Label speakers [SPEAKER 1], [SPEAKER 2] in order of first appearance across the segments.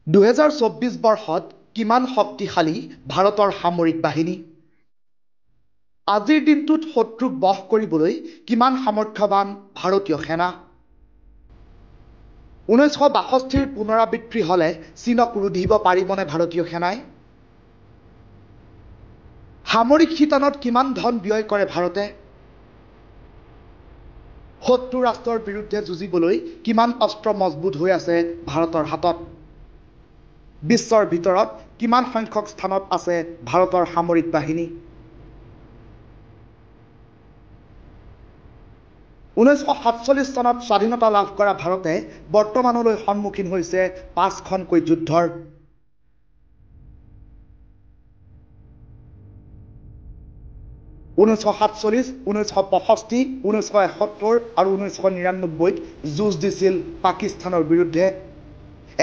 [SPEAKER 1] 2024 বৰ্ষত কিমান শক্তিশালী ভাৰতৰ সামৰিক বাহিনী? আজিৰ দিনটোত শত্ৰুক বশ কৰিবলৈ কিমান সামৰ্থ্যৱান ভাৰতীয় সেনা? 1962ৰ পুনৰাবৃত্তি হ'লে চীনক ৰুধিব পাৰিবনে ভাৰতীয় সেনাই? সামৰিক শিতানত কিমান ধন ব্যয় কৰে ভাৰতে? শত্ৰু ৰাষ্ট্ৰৰ বিৰুদ্ধে যুঁজিবলৈ কিমান অস্ত্ৰ মজবুত হৈ আছে ভাৰতৰ হাতত? বিশ্বৰ ভিতৰত কিমান সংখ্যক স্থানত আছে ভাৰতৰ সামৰিক বাহিনী? 1947 চনত স্বাধীনতা লাভ কৰা ভাৰতে বৰ্তমানলৈ সন্মুখীন হৈছে 5খনকৈ যুদ্ধৰ। ঊনৈছশ 1947, 1965, 1971 আৰু 1999 যুঁজ দিছিল পাকিস্তানৰ বিৰুদ্ধে।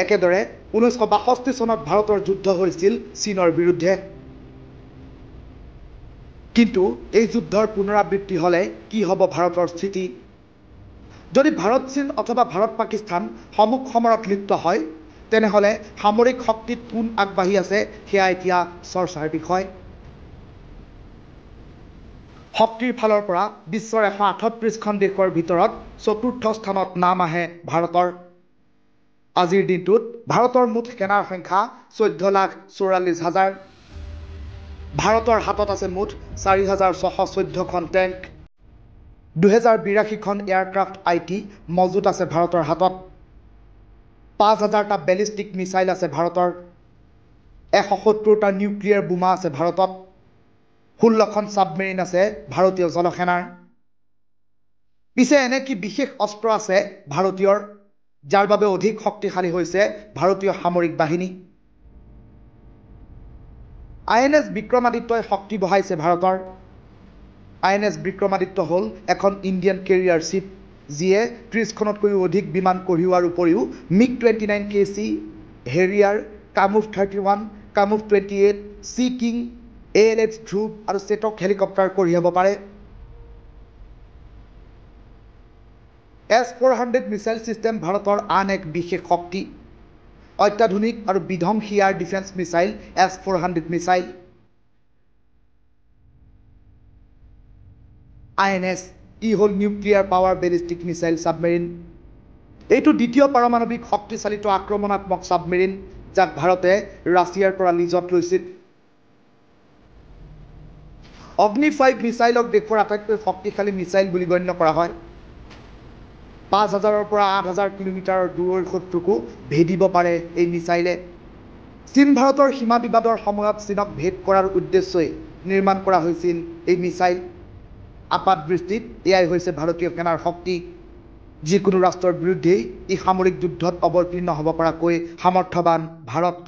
[SPEAKER 1] একেদৰে 1962 চনত ভাৰতৰ যুদ্ধ হৈছিল চীনৰ বিৰুদ্ধে। কিন্তু এই যুদ্ধৰ পুনৰাবৃত্তি হ'লে কি হ'ব ভাৰতৰ স্থিতি? যদি ভাৰত চীন অথবা ভাৰত পাকিস্তান সমুখ সমৰত লিপ্ত হয়, তেনেহ'লে সামৰিক শক্তিত কোন আগবাঢ়ি আছে সেয়া এতিয়া চৰ্চাৰ বিষয়। শক্তিৰ ফালৰ পৰা বিশ্বৰ 138খন দেশৰ ভিতৰত 4ৰ্থ স্থানত নাম আহে ভাৰতৰ। আজিৰ দিনটোত ভাৰতৰ মুঠ সেনাৰ সংখ্যা 14,44,000। ভাৰতৰ হাতত আছে মুঠ 4,614খন টেংক, 2,082খন এয়াৰক্ৰাফ্ট IT মজুত আছে ভাৰতৰ হাতত, 5,000টা বেলিষ্টিক মিছাইল আছে ভাৰতৰ, 170টা নিউক্লিয়াৰ বোমা আছে ভাৰতত, 16খন ছাবমেৰিন আছে ভাৰতীয় জলসেনাৰ। পিছে এনে কি বিশেষ অস্ত্ৰ আছে ভাৰতীয়ৰ, যাৰ বাবে অধিক শক্তিশালী হৈছে ভাৰতীয় সামৰিক বাহিনী? INS বিক্ৰমাদিত্যই শক্তি বঢ়াইছে ভাৰতৰ। INS বিক্ৰমাদিত্য হ'ল এখন ইণ্ডিয়ান কেৰিয়াৰ শ্বিপ, যিয়ে 30খনতকৈও অধিক বিমান কঢ়িওৱাৰ উপৰিও MiG-29KC, হেৰিয়াৰ, কামোভ 31, কামোভ 28, Sea King, ALH ধ্ৰুৱ আৰু চেটক হেলিকপ্টাৰ কঢ়িয়াব পাৰে। S-400 মিছাইল ছিষ্টেম ভাৰতৰ আন এক বিশেষ শক্তি। অত্যাধুনিক আৰু বিধ্বংসী air defence missile S-400 missile. INS হ'ল nuclear power ballistic missile submarine. এইটো দ্বিতীয় পাৰমাণৱিক শক্তিচালিত আক্ৰমণাত্মক ছাবমেৰিন, যাক ভাৰতে ৰাছিয়াৰ পৰা লিজত লৈছিল। অগ্নি 5 মিছাইলক দেশৰ আটাইতকৈ শক্তিশালী মিছাইল বুলি গণ্য কৰা হয়। 5,000ৰ পৰা 8,000 কিলোমিটাৰৰ দূৰৰ শত্ৰুকো ভেদিব পাৰে এই মিছাইলে। চীন ভাৰতৰ সীমা বিবাদৰ সময়ত চীনক ভেদ কৰাৰ উদ্দেশ্যই নিৰ্মাণ কৰা হৈছিল এই মিছাইল। আপাত দৃষ্টিত এয়াই হৈছে ভাৰতীয় সেনাৰ শক্তি। যিকোনো ৰাষ্ট্ৰৰ বিৰুদ্ধেই ই সামৰিক যুদ্ধত অৱতীৰ্ণ হ'ব পৰাকৈ সামৰ্থ্যৱান ভাৰত।